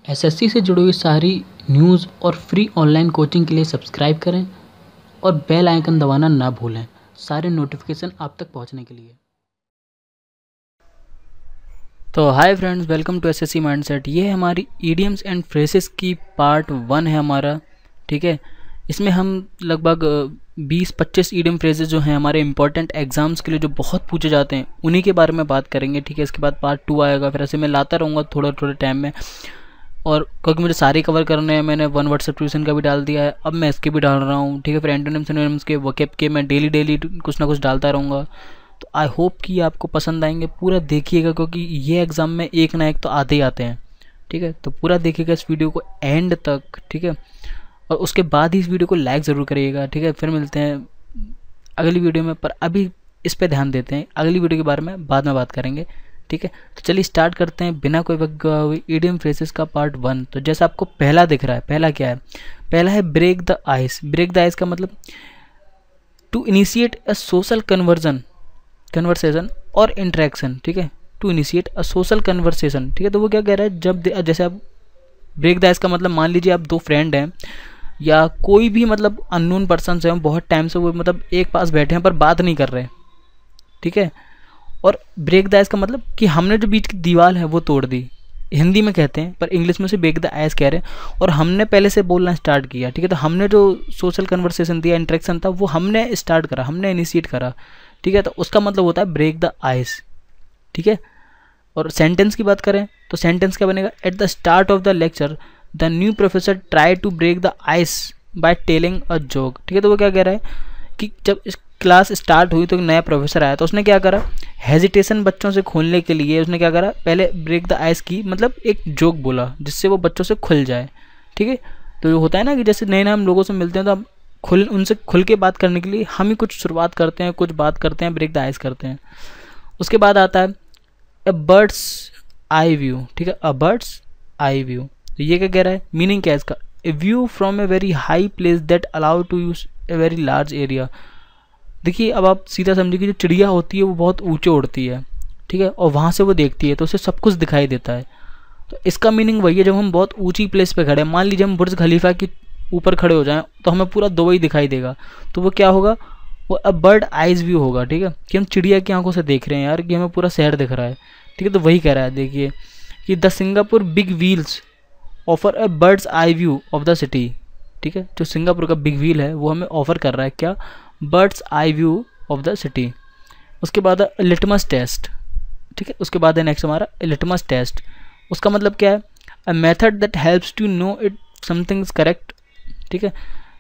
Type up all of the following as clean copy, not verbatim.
SSC से जुड़ी हुई सारी न्यूज़ और फ्री ऑनलाइन कोचिंग के लिए सब्सक्राइब करें और बेल आइकन दबाना ना भूलें सारे नोटिफिकेशन आप तक पहुंचने के लिए। तो hi friends, welcome to SSC mindset. ये हमारी ईडियम्स एंड फ्रेजेस की पार्ट 1 है हमारा। ठीक है, इसमें हम लगभग 20-25 ईडियम फ्रेजेस जो हैं हमारे इंपॉर्टेंट एग्जाम्स के लिए जो बहुत पूछे जाते हैं उन्हीं के बारे में बात करेंगे। ठीक है, इसके बाद पार्ट 2 आएगा, फिर ऐसे मैं लाता रहूँगा थोड़ा थोड़े टाइम में। और क्योंकि मुझे सारे कवर करने हैं, मैंने वन वर्ड सब्स्टिट्यूशन का भी डाल दिया है, अब मैं इसके भी डाल रहा हूँ। ठीक है, फिर एंटोनिम्स सिनोनिम्स के वोकैब के मैं डेली कुछ ना कुछ डालता रहूँगा। तो आई होप कि आपको पसंद आएंगे, पूरा देखिएगा क्योंकि ये एग्ज़ाम में एक ना एक तो आते ही आते हैं। ठीक है, तो पूरा देखिएगा इस वीडियो को एंड तक। ठीक है, और उसके बाद ही इस वीडियो को लाइक ज़रूर करिएगा। ठीक है, फिर मिलते हैं अगली वीडियो में, पर अभी इस पर ध्यान देते हैं, अगली वीडियो के बारे में बाद में बात करेंगे। ठीक है, तो चलिए स्टार्ट करते हैं बिना कोई वक्त हुए ईडियम फ्रेजेस का पार्ट 1। तो जैसा आपको पहला दिख रहा है, पहला क्या है? पहला है break the ice. Break the ice का मतलब to initiate a social conversation और इंटरेक्शन। ठीक है, to initiate a social conversation. ठीक है, तो वो क्या कह रहा है, जब जैसे आप ब्रेक द आइस का मतलब मान लीजिए आप दो फ्रेंड हैं या कोई भी मतलब अननोन पर्सन है, बहुत टाइम से वो मतलब एक पास बैठे हैं पर बात नहीं कर रहे। ठीक है, और ब्रेक द आइस का मतलब कि हमने जो बीच की दीवार है वो तोड़ दी, हिंदी में कहते हैं, पर इंग्लिश में से ब्रेक द आइस कह रहे हैं। और हमने पहले से बोलना स्टार्ट किया। ठीक है, तो हमने जो सोशल कन्वर्सेशन दिया, इंटरेक्शन था, वो हमने स्टार्ट करा, हमने इनिशिएट करा। ठीक है, तो उसका मतलब होता है ब्रेक द आइस। ठीक है, और सेंटेंस की बात करें तो सेंटेंस क्या बनेगा? At the start of the lecture the new professor try to break the ice by telling a joke. ठीक है, तो वो क्या कह रहा है कि जब इस क्लास स्टार्ट हुई तो एक नया प्रोफेसर आया, तो उसने क्या करा, हेजिटेशन बच्चों से खोलने के लिए उसने क्या करा, पहले ब्रेक द आइस की मतलब एक जोक बोला जिससे वो बच्चों से खुल जाए। ठीक है, तो जो होता है ना कि जैसे नए नए हम लोगों से मिलते हैं तो हम उनसे खुल के बात करने के लिए हम ही कुछ शुरुआत करते हैं, कुछ बात करते हैं, ब्रेक द आइस करते हैं। उसके बाद आता है अ बर्ड्स आई व्यू। ठीक है, अ बर्ड्स आई व्यू, तो ये क्या कह रहा है, मीनिंग क्या है इसका? A view from a very high place that allow to use a very large area. देखिए, अब आप सीधा समझिए कि जो चिड़िया होती है वो बहुत ऊंचे उड़ती है। ठीक है, और वहाँ से वो देखती है तो उसे सब कुछ दिखाई देता है। तो इसका मीनिंग वही है, जब हम बहुत ऊंची प्लेस पे खड़े हैं, मान लीजिए हम बुर्ज खलीफा के ऊपर खड़े हो जाएं तो हमें पूरा दुबई दिखाई देगा, तो वो क्या होगा, वो अब बर्ड आइज व्यू होगा। ठीक है, कि हम चिड़िया की आंखों से देख रहे हैं यार, कि हमें पूरा शहर दिख रहा है। ठीक है, तो वही कह रहा है, देखिए कि the Singapore big wheels offer a bird's eye view of the city. ठीक है, जो सिंगापुर का बिग व्हील है वो हमें ऑफर कर रहा है क्या, birds eye view of the city. उसके बाद लिटमस टेस्ट। ठीक है, उसके बाद है नेक्स्ट हमारा लिटमस टेस्ट। उसका मतलब क्या है, a method that helps to know it something is correct. ठीक है,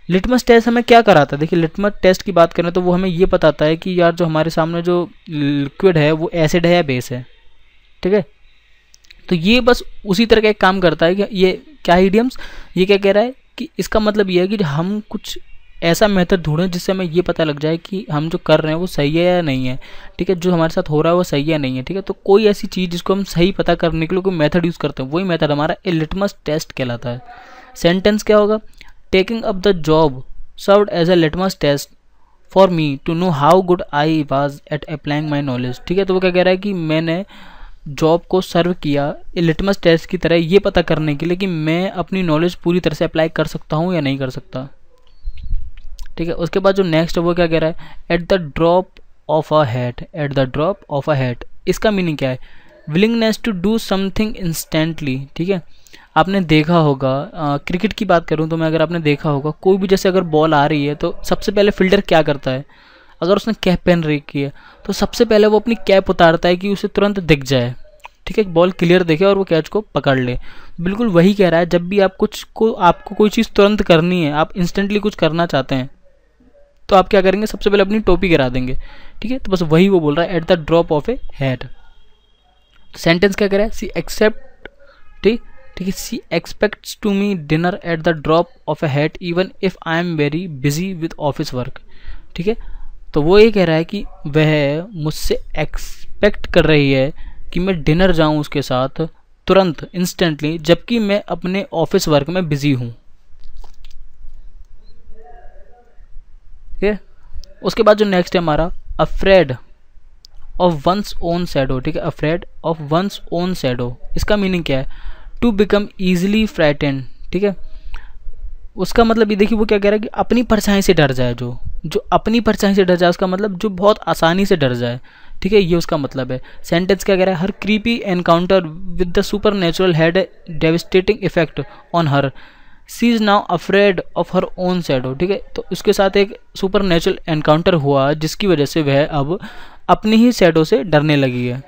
लिटमस टेस्ट हमें क्या कराता है? देखिए, लिटमस टेस्ट की बात करें तो वो हमें ये बताता है कि यार जो हमारे सामने जो लिक्विड है वो एसिड है या बेस है। ठीक है, तो ये बस उसी तरह का एक काम करता है कि ये क्या ईडियम्स, ये क्या कह रहा है कि इसका मतलब ये है कि हम कुछ ऐसा मेथड ढूंढें जिससे हमें ये पता लग जाए कि हम जो कर रहे हैं वो सही है या नहीं है। ठीक है, जो हमारे साथ हो रहा है वो सही है या नहीं है। ठीक है, तो कोई ऐसी चीज़ जिसको हम सही पता करने के लिए कोई मेथड यूज़ करते हैं, वही मेथड हमारा लिटमस टेस्ट कहलाता है। सेंटेंस क्या होगा, taking up the job served as a litmus test for me to know how good I was at applying my knowledge. ठीक है, तो वो क्या कह रहा है कि मैंने जॉब को सर्व किया लिटमस टेस्ट की तरह, ये पता करने के लिए कि मैं अपनी नॉलेज पूरी तरह से अप्लाई कर सकता हूँ या नहीं कर सकता। ठीक है, उसके बाद जो नेक्स्ट है वो क्या कह रहा है, at the drop of a hat. At the drop of a hat, इसका मीनिंग क्या है, willingness to do something instantly. ठीक है, आपने देखा होगा क्रिकेट की बात करूं तो मैं, अगर आपने देखा होगा कोई भी जैसे अगर बॉल आ रही है तो सबसे पहले फील्डर क्या करता है, अगर उसने कैप पहन रखी है तो सबसे पहले वो अपनी कैप उतारता है कि उसे तुरंत दिख जाए। ठीक है, बॉल क्लियर दिखे और वो कैच को पकड़ ले। बिल्कुल वही कह रहा है, जब भी आप आपको कोई चीज़ तुरंत करनी है, आप इंस्टेंटली कुछ करना चाहते हैं, तो आप क्या करेंगे, सबसे पहले अपनी टोपी गिरा देंगे। ठीक है, तो बस वही वो बोल रहा है, at the drop of a hat. Sentence क्या कह रहा है, सी एक्सेप्ट। ठीक है, she expects to me dinner at the drop of a hat even if I am very busy with office work. ठीक है, तो वो ये कह रहा है कि वह मुझसे एक्सपेक्ट कर रही है कि मैं डिनर जाऊं उसके साथ तुरंत, इंस्टेंटली, जबकि मैं अपने ऑफिस वर्क में बिजी हूं। ठीक है, उसके बाद जो नेक्स्ट है हमारा, afraid of one's own shadow. ठीक है, afraid of one's own shadow, इसका मीनिंग क्या है, टू बिकम ईजिली फ्राइटेंड, ठीक है। उसका मतलब ये देखिए वो क्या कह रहा है कि अपनी परछाई से डर जाए, जो अपनी परछाई से डर जाए, उसका मतलब जो बहुत आसानी से डर जाए, ठीक है, ये उसका मतलब है। सेंटेंस क्या कह रहा है, her creepy encounter with the supernatural had a devastating effect on her, she is now afraid of her own shadow, ठीक है। तो उसके साथ एक सुपर नेचुरल एनकाउंटर हुआ जिसकी वजह से वह अब अपनी ही शैडो से डरने लगी है,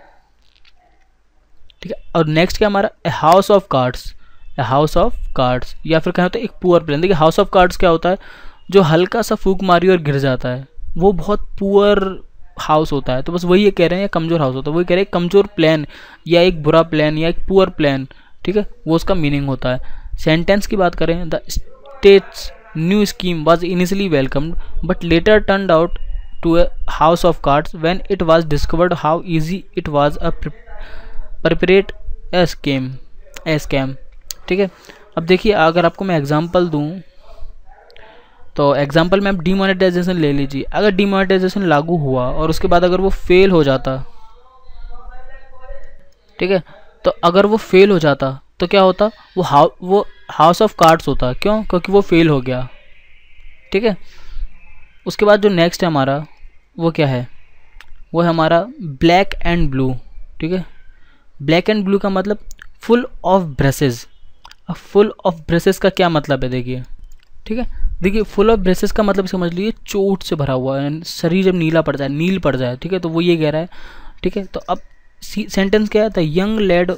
ठीक है। और नेक्स्ट क्या हमारा, ए house of cards, A house of cards, या फिर कहें तो एक पुअर प्लेन। देखिए हाउस ऑफ कार्ड्स क्या होता है, जो हल्का सा फूक मारी और गिर जाता है वो बहुत पुअर हाउस होता है। तो बस वही ये कह रहे हैं, कमज़ोर हाउस होता है, वही कह रहे हैं कमज़ोर प्लान या एक बुरा प्लान या एक पुअर प्लान, ठीक है, वो उसका मीनिंग होता है। सेंटेंस की बात करें, the state's new scheme was initially welcomed but later turned out to a house of cards when it was discovered how easy it was a perpetrate a scam, ठीक है। अब देखिए अगर आपको मैं एग्जांपल दूं तो एग्जांपल में आप डीमोनेटाइजेशन ले लीजिए। अगर डीमोनेटाइजेशन लागू हुआ और उसके बाद अगर वो फेल हो जाता, ठीक है, तो अगर वो फेल हो जाता तो क्या होता, वो हाउस ऑफ कार्ड्स होता। क्यों? क्योंकि वो फेल हो गया, ठीक है। उसके बाद जो नेक्स्ट है हमारा वो क्या है, वो है हमारा ब्लैक एंड ब्लू, ठीक है। ब्लैक एंड ब्लू का मतलब फुल ऑफ ब्रशेज। अब फुल ऑफ ब्रशेज का क्या मतलब है देखिए, ठीक है। देखिए फुल ऑफ ब्रशेज का मतलब समझ लीजिए चोट से भरा हुआ है, शरीर जब नीला पड़ जाए, नील पड़ जाए, ठीक है, तो वो ये कह रहा है, ठीक है। तो अब सेंटेंस क्या है, the young lad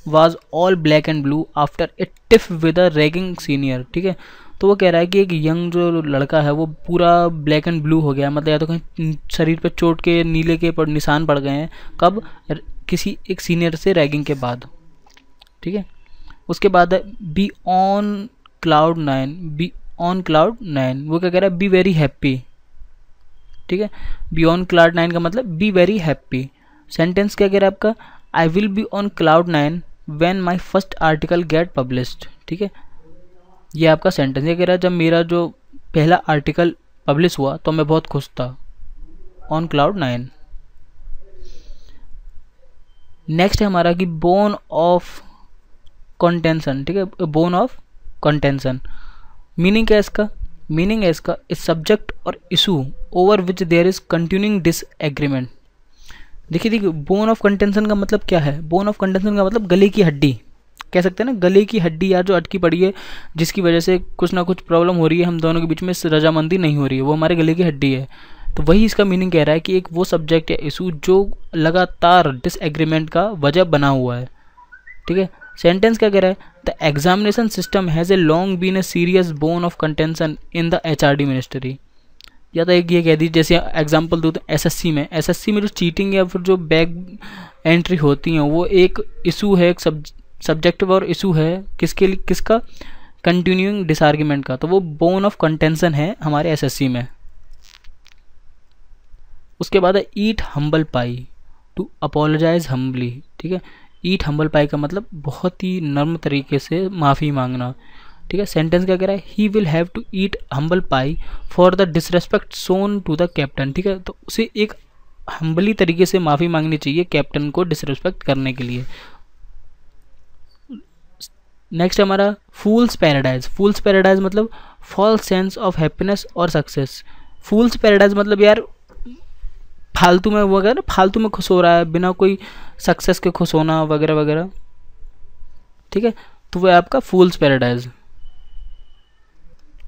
was all black and blue after a tiff with a ragging senior, ठीक है। तो वो कह रहा है कि एक यंग जो लड़का है वो पूरा ब्लैक एंड ब्लू हो गया, मतलब या तो कहीं शरीर पर चोट के नीले के निशान पड़ गए हैं, कब, किसी एक सीनियर से रैगिंग के बाद, ठीक है। उसके बाद है B on cloud 9, B on cloud 9, वो क्या कह रहा है, बी वेरी हैप्पी, ठीक है। बी ऑन क्लाउड 9 का मतलब बी वेरी हैप्पी। सेंटेंस क्या कह रहा है आपका, I will be on cloud 9 when my first article get published, ठीक है। ये आपका सेंटेंस ये कह रहा है जब मेरा जो पहला आर्टिकल पब्लिश हुआ तो मैं बहुत खुश था, ऑन क्लाउड 9। नेक्स्ट है हमारा कि बोन ऑफ कंटेंशन, ठीक है, बोन ऑफ कंटेंशन। मीनिंग क्या है इसका, मीनिंग है इसका इस सब्जेक्ट और issue over which there is continuing disagreement. देखिए बोन ऑफ कंटेंशन का मतलब क्या है, बोन ऑफ कंटेंशन का मतलब गले की हड्डी कह सकते हैं ना, गले की हड्डी यार जो अटकी पड़ी है, जिसकी वजह से कुछ ना कुछ प्रॉब्लम हो रही है, हम दोनों के बीच में रजामंदी नहीं हो रही है, वो हमारे गले की हड्डी है। तो वही इसका मीनिंग कह रहा है कि एक वो सब्जेक्ट या इशू जो लगातार डिसएग्रीमेंट का वजह बना हुआ है, ठीक है। सेंटेंस क्या कह रहा है, the examination system has a long been a serious bone of contention in the HRD ministry. या तो एक ये कह दीजिए, जैसे एग्जांपल दूँ तो एसएससी में जो चीटिंग या फिर जो बैक एंट्री होती हैं वो एक इशू है, एक सब्जेक्टिव और इशू है किसके लिए, किसका, कंटिन्यूइंग डिसआर्ग्यूमेंट का, तो वो बोन ऑफ कंटेंशन है हमारे एसएससी में। उसके बाद है eat humble pie, to apologise humbly, ठीक है। ईट हम्बल पाई का मतलब बहुत ही नर्म तरीके से माफ़ी मांगना, ठीक है। सेंटेंस क्या कह रहा है, he will have to eat humble pie for the disrespect shown to the captain, ठीक है। तो उसे एक हम्बली तरीके से माफ़ी मांगनी चाहिए कैप्टन को डिसरेस्पेक्ट करने के लिए। नेक्स्ट हमारा फूल्स पैराडाइज। फूल्स पैराडाइज मतलब फॉल्स सेंस ऑफ हैप्पीनेस और सक्सेस। फूल्स पैराडाइज मतलब यार फालतू में वो अगर फालतू में खुश हो रहा है, बिना कोई सक्सेस के खुश होना वगैरह वगैरह, ठीक है, तो वो है आपका फूल्स पैराडाइज,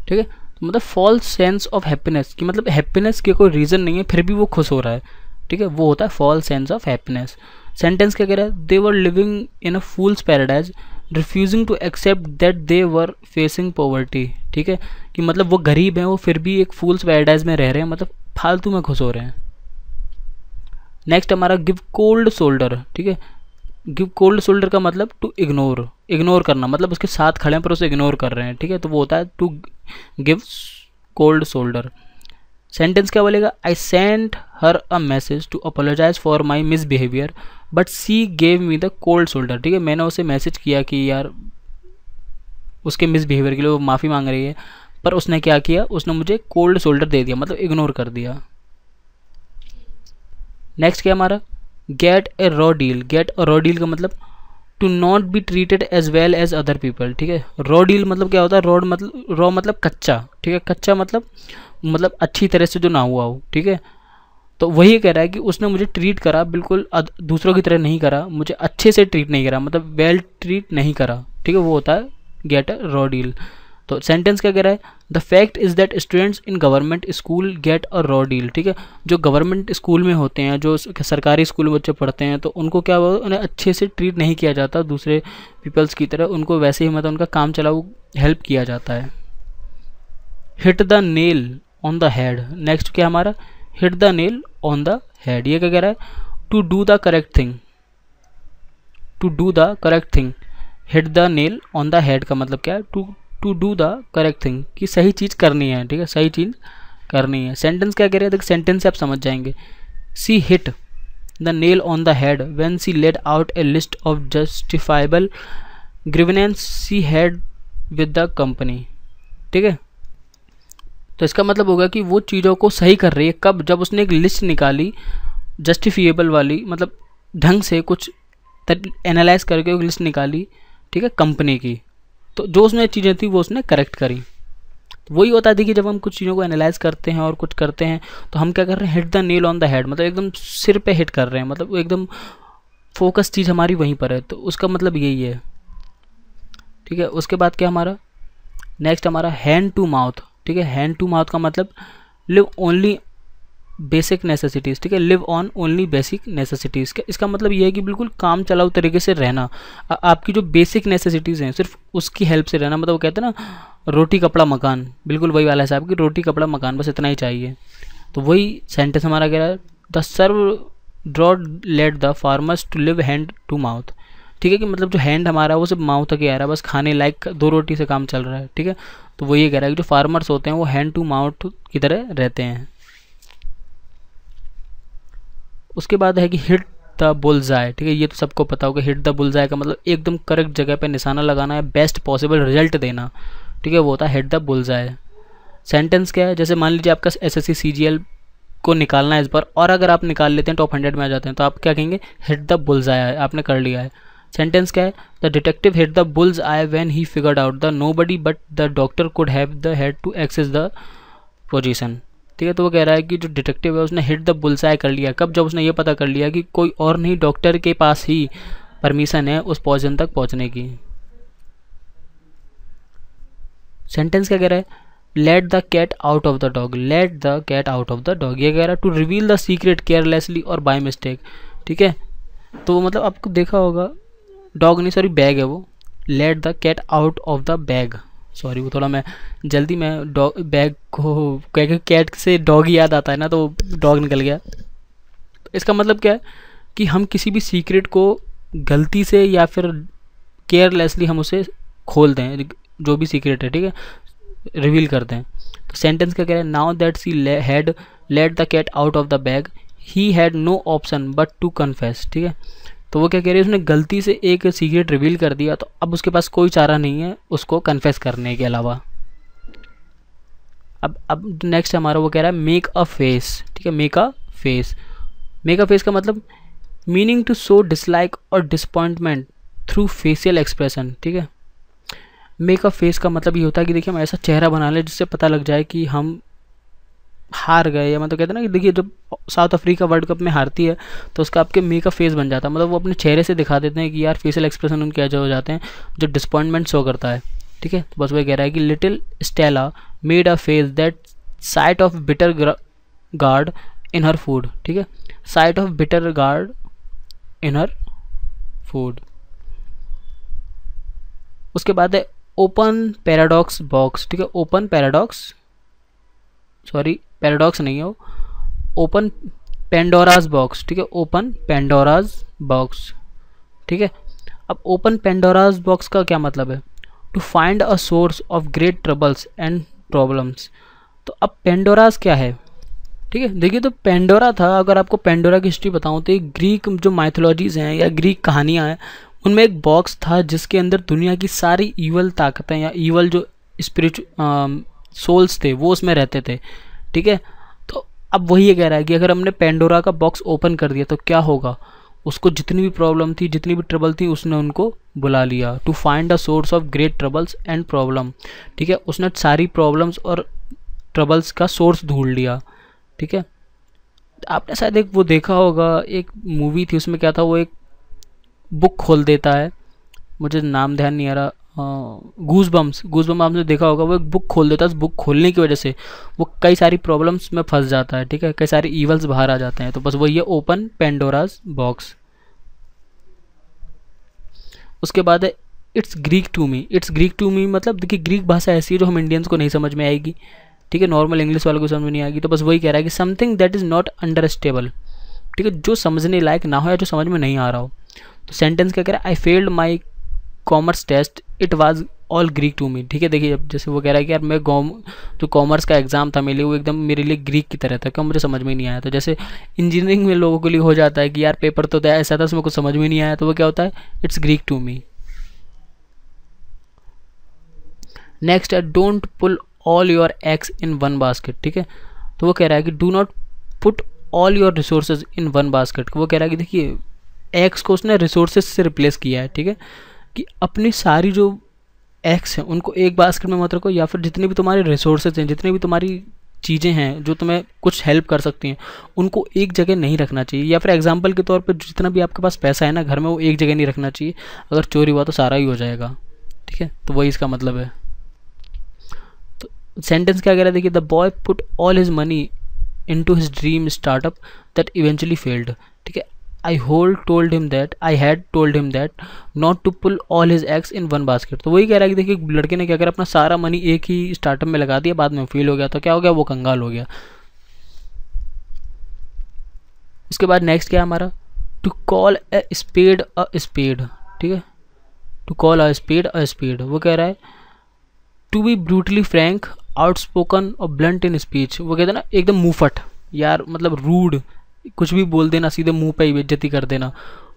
ठीक है। तो मतलब फॉल्स सेंस ऑफ हैप्पीनेस की मतलब हैप्पीनेस के कोई रीज़न नहीं है फिर भी वो खुश हो रहा है, ठीक है, वो होता है false sense of happiness. Sentence क्या कह रहा है, they were living in a fool's paradise refusing to accept that they were facing poverty, ठीक है, कि मतलब वो गरीब हैं वो फिर भी एक फूल्स पैराडाइज में रह रहे हैं, मतलब फालतू में खुश हो रहे हैं। नेक्स्ट हमारा गिव कोल्ड शोल्डर, ठीक है। गिव कोल्ड शोल्डर का मतलब टू इग्नोर, इग्नोर करना, मतलब उसके साथ खड़े हैं पर उसे इग्नोर कर रहे हैं, ठीक है, तो वो होता है to give cold shoulder. Sentence क्या बोलेगा, I sent her a message to apologise for my misbehaviour but she gave me the cold shoulder, ठीक है, मैंने उसे मैसेज किया कि यार उसके मिसबिहेवियर के लिए वो माफ़ी मांग रही है, पर उसने क्या किया, उसने मुझे कोल्ड शोल्डर दे दिया, मतलब इग्नोर कर दिया। नेक्स्ट क्या हमारा, get a raw deal. Get a raw deal का मतलब to not be treated as well as other people, ठीक है। रॉ डील मतलब क्या होता है, रॉ मतलब कच्चा, ठीक है। कच्चा मतलब अच्छी तरह से जो ना हुआ हो, ठीक है। तो वही कह रहा है कि उसने मुझे ट्रीट करा बिल्कुल दूसरों की तरह नहीं करा, मुझे अच्छे से ट्रीट नहीं करा, मतलब वेल ट्रीट नहीं करा, ठीक है। वो होता है गेट अ रॉ डील। तो सेंटेंस क्या कह रहा है, the fact is that students in government school gate a raw deal, ठीक है। जो गवर्नमेंट स्कूल में होते हैं, जो सरकारी स्कूल में बच्चे पढ़ते हैं, तो उनको क्या हुआ, उन्हें अच्छे से ट्रीट नहीं किया जाता दूसरे पीपल्स की तरह, उनको वैसे ही मतलब उनका काम चलाऊ हेल्प किया जाता है। Hit the nail on the head, next क्या हमारा, hit the nail on the head. ये क्या कह रहा है, to do the correct thing, to do the correct thing. Hit the nail on the head का मतलब क्या है, to do the correct thing, कि सही चीज़ करनी है, ठीक है, सही चीज़ करनी है। सेंटेंस क्या कह रहे हैं, देखिए सेंटेंस से आप समझ जाएंगे। She hit the nail on the head when she laid out a list of justifiable grievances she had with the company, ठीक है। तो इसका मतलब होगा कि वो चीज़ों को सही कर रही है कब, जब उसने एक लिस्ट निकाली जस्टिफिएबल वाली, मतलब ढंग से कुछ एनालाइज करके एक लिस्ट निकाली, ठीक है, कंपनी की। तो जो उसमें चीज़ें थी वो उसने करेक्ट करी। तो वही होता है कि जब हम कुछ चीज़ों को एनालाइज करते हैं और कुछ करते हैं, तो हम क्या कर रहे हैं, hit the nail on the head, मतलब एकदम सिर पे हिट कर रहे हैं, मतलब एकदम फोकस चीज़ हमारी वहीं पर है। तो उसका मतलब यही है, ठीक है। उसके बाद क्या हमारा नेक्स्ट हमारा हैंड टू माउथ, ठीक है। हैंड टू माउथ का मतलब लिव ओनली बेसिक नेसेसिटीज़, ठीक है, live on only basic necessities. इसका मतलब ये है कि बिल्कुल काम चलाऊ तरीके से रहना, आपकी जो बेसिक नेसेसिटीज़ हैं सिर्फ उसकी हेल्प से रहना, मतलब वो कहते हैं ना रोटी कपड़ा मकान, बिल्कुल वही वाला है साहब की, रोटी कपड़ा मकान, बस इतना ही चाहिए। तो वही सेंटेंस हमारा कह रहा है, the severe drought let the farmers to live hand to mouth, ठीक है, कि मतलब जो हैंड हमारा वो सिर्फ माउथ तक ही आ रहा है, बस खाने लायक 2 रोटी से काम चल रहा है, ठीक है। तो वो ये कह रहा है कि जो फार्मर्स होते हैं वो हैंड टू माउथ की तरह रहते हैं। उसके बाद है कि हिट द बुल्सआई, ठीक है। ये तो सबको पता होगा, हिट द बुल्सआई का मतलब एकदम करेक्ट जगह पे निशाना लगाना है, बेस्ट पॉसिबल रिजल्ट देना, ठीक है, वो होता है हिट द बुल्सआई। सेंटेंस क्या है, जैसे मान लीजिए आपका एसएससी सीजीएल को निकालना है इस बार, और अगर आप निकाल लेते हैं टॉप 100 में आ जाते हैं, तो आप क्या कहेंगे, हिट द बुल्सआई, आपने कर लिया है। सेंटेंस क्या है, the detective hit the bullseye when he figured out the nobody but the doctor could have the head to access the position, ठीक है। तो वो कह रहा है कि जो डिटेक्टिव है उसने हिट द बुल्सआई कर लिया कब, जब उसने ये पता कर लिया कि कोई और नहीं, डॉक्टर के पास ही परमिशन है उस पोजीशन तक पहुंचने की। सेंटेंस क्या कह रहा है, let the cat out of the dog, let the cat out of the dog. ये कह रहा है to reveal the secret carelessly और बाय मिस्टेक, ठीक है। तो मतलब आपको देखा होगा, डॉग नहीं सॉरी बैग है वो, let the cat out of the bag, sorry वो थोड़ा मैं जल्दी में डॉग बैग को कह के कैट से डॉग याद आता है ना, तो डॉग निकल गया। तो इसका मतलब क्या है कि हम किसी भी सीक्रेट को गलती से या फिर केयरलेसली हम उसे खोल दें, जो भी सीक्रेट है, ठीक है, रिवील करते हैं। तो सेंटेंस क्या कह रहा है, now that she had let the cat out of the bag he had no option but to confess, ठीक है। तो वो क्या कह रही है, उसने गलती से एक सीक्रेट रिवील कर दिया, तो अब उसके पास कोई चारा नहीं है उसको कन्फेस करने के अलावा। अब नेक्स्ट हमारा वो कह रहा है मेक अ फेस, ठीक है, make a face. Make a face का मतलब मीनिंग टू शो डिसलाइक और डिसअपॉइंटमेंट थ्रू फेशियल एक्सप्रेशन, ठीक है। मेक अ फेस का मतलब ये होता है कि देखिए हम ऐसा चेहरा बना लें जिससे पता लग जाए कि हम हार गए, या मतलब कहते हैं ना कि देखिए जब साउथ अफ्रीका वर्ल्ड कप में हारती है तो उसका आपके मेक अ फेस बन जाता है, मतलब वो अपने चेहरे से दिखा देते हैं कि यार फेशियल एक्सप्रेशन उनके ऐसे हो जाते हैं जो डिसअपॉइंटमेंट शो करता है, ठीक है। तो बस वही कह रहा है कि little Stella made a face that site of bitter gourd in her food, ठीक है, site of bitter gourd in her food. उसके बाद है ओपन पैराडॉक्स बॉक्स, ठीक है, ओपन पैराडॉक्स सॉरी पैराडॉक्स नहीं है वो, ओपन पेंडोराज बॉक्स, ठीक है, ओपन पेंडोराज बॉक्स, ठीक है। अब ओपन पेंडोराज बॉक्स का क्या मतलब है, to find a source of great troubles and problems. तो अब पेंडोराज क्या है, ठीक है, देखिए तो पेंडोरा था, अगर आपको पेंडोरा की हिस्ट्री बताऊं तो एक ग्रीक जो माइथोलॉजीज़ हैं या ग्रीक कहानियां हैं उनमें एक बॉक्स था जिसके अंदर दुनिया की सारी ईवल ताकतें या ईवल जो स्पिरिचुअल सोल्स थे वो उसमें रहते थे, ठीक है। तो अब वही ये कह रहा है कि अगर हमने पेंडोरा का बॉक्स ओपन कर दिया तो क्या होगा, उसको जितनी भी प्रॉब्लम थी, जितनी भी ट्रबल थी, उसने उनको बुला लिया। To find the source of great troubles and problem, ठीक है, उसने सारी प्रॉब्लम्स और ट्रबल्स का सोर्स ढूंढ लिया, ठीक है। आपने शायद एक वो देखा होगा, एक मूवी थी, उसमें क्या था, वो एक बुक खोल देता है, मुझे नाम ध्यान नहीं आ रहा, गूज़बम्स आपने देखा होगा। वो एक बुक खोल देता है, उस बुक खोलने की वजह से वो कई सारी प्रॉब्लम्स में फंस जाता है, ठीक है, कई सारे ईवल्स बाहर आ जाते हैं। तो बस वही है ओपन पेंडोराज बॉक्स। उसके बाद है it's Greek to me. It's Greek to me मतलब देखिए, ग्रीक भाषा ऐसी है जो हम इंडियंस को नहीं समझ में आएगी, ठीक है, नॉर्मल इंग्लिश वालों को समझ में नहीं आएगी। तो बस वही कह रहा है कि something that is not understandable, ठीक है, जो समझने लायक ना हो या जो समझ में नहीं आ रहा हो। तो सेंटेंस क्या कह रहा है, I failed my commerce test, it was all Greek to me, ठीक है। देखिए अब जैसे वो कह रहा है कि यार मैं जो कॉमर्स का एग्जाम था मेरे लिए, वो एकदम मेरे लिए ग्रीक की तरह था, क्यों, मुझे समझ में नहीं आया। तो जैसे इंजीनियरिंग में लोगों के लिए हो जाता है कि यार पेपर तो ऐसा था, उसमें कुछ समझ में नहीं आया, तो वो क्या होता है, it's Greek to me. Next है don't pull all your eggs in one basket, ठीक है। तो वो कह रहा है कि do not put all your resources in one basket. वो कह रहा है कि देखिए एग्स को उसने रिसोर्सेज से रिप्लेस किया है, ठीक है, कि अपनी सारी जो एग्स हैं उनको एक बास्केट में मत रखो, या फिर जितनी भी तुम्हारे रिसोर्सेज हैं, जितनी भी तुम्हारी चीज़ें हैं जो तुम्हें कुछ हेल्प कर सकती हैं, उनको एक जगह नहीं रखना चाहिए। या फिर एग्जांपल के तौर पे जितना भी आपके पास पैसा है ना घर में, वो एक जगह नहीं रखना चाहिए, अगर चोरी हुआ तो सारा ही हो जाएगा, ठीक है। तो वही इसका मतलब है। तो सेंटेंस क्या कह रहा है, देखिए, the boy put all his money into his dream startup that eventually failed, ठीक है। I had told him that not to pull all his eggs in one basket। तो वही कह रहा है कि देखिए लड़के ने क्या करा, अपना सारा मनी एक ही स्टार्टअप में लगा दिया, बाद में फेल हो गया, तो क्या हो गया, वो कंगाल हो गया। उसके बाद नेक्स्ट क्या है हमारा, to call a spade a spade, ठीक है, to call a spade a spade. वो कह रहा है to be brutally frank, outspoken और ब्लंट इन स्पीच। वो कहते हैं ना एकदम मुंहफट, यार मतलब रूड, कुछ भी बोल देना, सीधे मुंह पे ही बेइज्जती कर देना।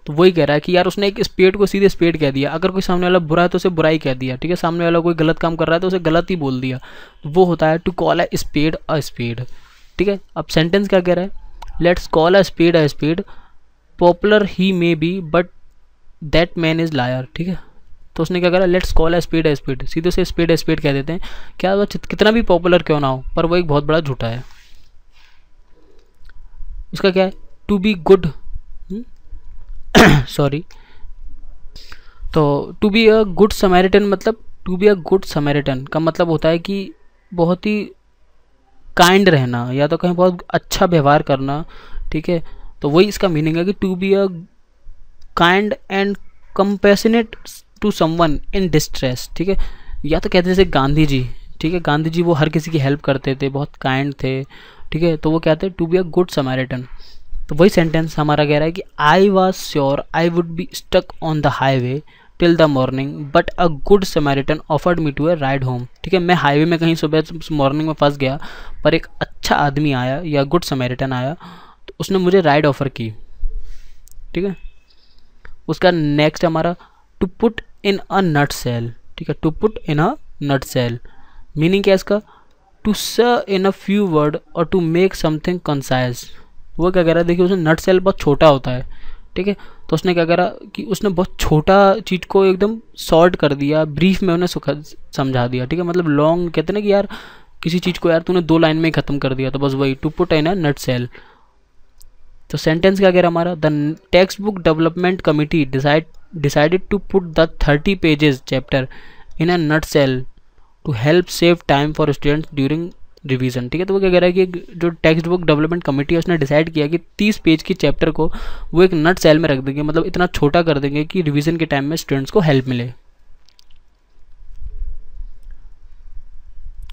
तो वही कह रहा है कि यार उसने एक स्पेड को सीधे स्पेड कह दिया, अगर कोई सामने वाला बुरा है तो उसे बुराई कह दिया, ठीक है, सामने वाला कोई गलत काम कर रहा है तो उसे गलत ही बोल दिया। तो वो होता है to call a spade a spade, ठीक है। अब सेंटेंस क्या कह रहा है, let's call a spade, popular he may be but that man is liar, ठीक है। तो उसने क्या करा, लेट्स कॉल अ स्पेड, सीधे से स्पेड कह देते हैं, क्या वो कितना भी पॉपुलर क्यों ना हो, पर वो एक बहुत बड़ा झूठा है। उसका क्या है, टू बी गुड, सॉरी, तो to be a good Samaritan, मतलब to be a good Samaritan का मतलब होता है कि बहुत ही काइंड रहना, या तो कहीं बहुत अच्छा व्यवहार करना, ठीक है। तो वही इसका मीनिंग है कि to be a kind and compassionate to someone in distress, ठीक है। या तो कहते हैं जैसे गांधी जी, ठीक है, गांधी जी वो हर किसी की हेल्प करते थे, बहुत काइंड थे, ठीक है। तो वो कहते हैं to be a good Samaritan. तो वही सेंटेंस हमारा कह रहा है कि I was sure I would be stuck on the highway till the morning but a good Samaritan offered me to a ride home, ठीक है। मैं हाईवे में कहीं सुबह मॉर्निंग में फंस गया, पर एक अच्छा आदमी आया या गुड समैरिटन आया, तो उसने मुझे राइड ऑफर की, ठीक है। उसका नेक्स्ट हमारा to put in a nutshell, ठीक है, to put in a nutshell meaning क्या है इसका, to say in a few word और टू मेक समथिंग कंसाइज। वो क्या कह रहा है, देखिए उसने नट सेल बहुत छोटा होता है, ठीक है। तो उसने क्या करा कि उसने बहुत छोटा चीज़ को एकदम शॉर्ट कर दिया, ब्रीफ में उन्हें समझा दिया, ठीक है। मतलब लॉन्ग कहते हैं ना कि यार किसी चीज़ को यार तूने 2 लाइन में ख़त्म कर दिया, तो बस वही to put in a nutshell. तो सेंटेंस क्या कह रहा है हमारा, the textbook development committee decided to put the 30 pages chapter in a nutshell to help save time for students during revision, ठीक है। तो वो क्या कह रहा है कि जो टेक्स्ट बुक डेवलपमेंट कमेटी है उसने डिसाइड किया कि 30 पेज की चैप्टर को वो एक नट सेल में रख देंगे, मतलब इतना छोटा कर देंगे कि रिवीजन के टाइम में स्टूडेंट्स को हेल्प मिले।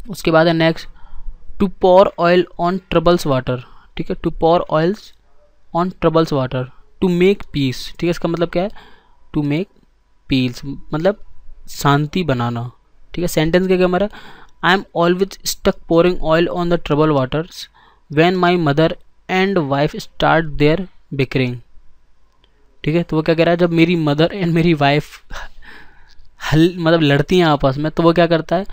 उसके बाद है next to pour oil on troubled water, ठीक है, to pour oils on troubled water to make peace, ठीक है। इसका मतलब क्या है, टू मेक पीस मतलब शांति बनाना, ठीक है। सेंटेंस क्या हमारा, I am always stuck pouring oil on the trouble waters when my mother and wife start their bickering, ठीक है। तो वो क्या कह रहा है, जब मेरी मदर एंड मेरी वाइफ मतलब लड़ती हैं आपस में, तो वो क्या करता है,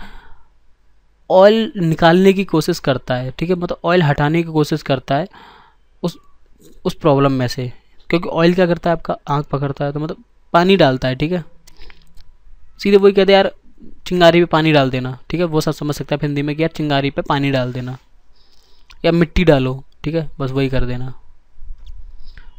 ऑयल निकालने की कोशिश करता है, ठीक है, मतलब ऑयल हटाने की कोशिश करता है उस प्रॉब्लम में से, क्योंकि ऑयल क्या करता है, आपका आँख पकड़ता है, तो मतलब पानी डालता है, ठीक है। सीधे वही कहते हैं यार चिंगारी पे पानी डाल देना, ठीक है, वो सब समझ सकता है हिंदी में कि यार चिंगारी पे पानी डाल देना या मिट्टी डालो, ठीक है, बस वही कर देना।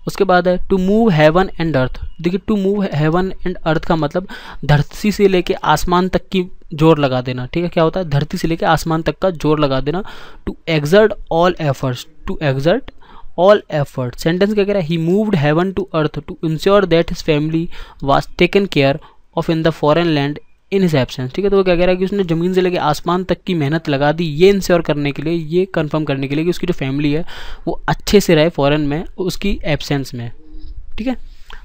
उसके बाद है to move heaven and earth. देखिए to move heaven and earth का मतलब धरती से लेके आसमान तक की जोर लगा देना, ठीक है। क्या होता है, धरती से लेके आसमान तक का जोर लगा देना। To exert all efforts, to exert all effort. Sentence क्या कह रहा है, he moved heaven to earth to ensure that his family was taken care of in the foreign land in his absence, ठीक है। तो वो क्या कह रहा है कि उसने ज़मीन से लेकर आसमान तक की मेहनत लगा दी ये इंश्योर करने के लिए, ये कंफर्म करने के लिए कि उसकी जो फैमिली है वो अच्छे से रहे फॉरेन में उसकी एब्सेंस में, ठीक है।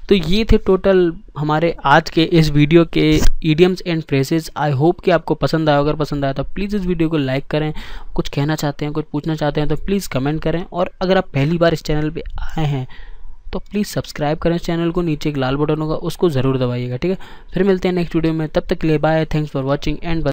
तो ये थे टोटल हमारे आज के इस वीडियो के idioms and phrases. I hope कि आपको पसंद आया। अगर पसंद आया तो प्लीज़ इस वीडियो को लाइक करें। कुछ कहना चाहते हैं, कुछ पूछना चाहते हैं तो प्लीज़ कमेंट करें। और अगर आप पहली बार इस चैनल पे आए हैं तो प्लीज़ सब्सक्राइब करें इस चैनल को। नीचे एक लाल बटन होगा उसको ज़रूर दबाइएगा, ठीक है। फिर मिलते हैं नेक्स्ट वीडियो में, तब तक के लिए bye, thanks for watching and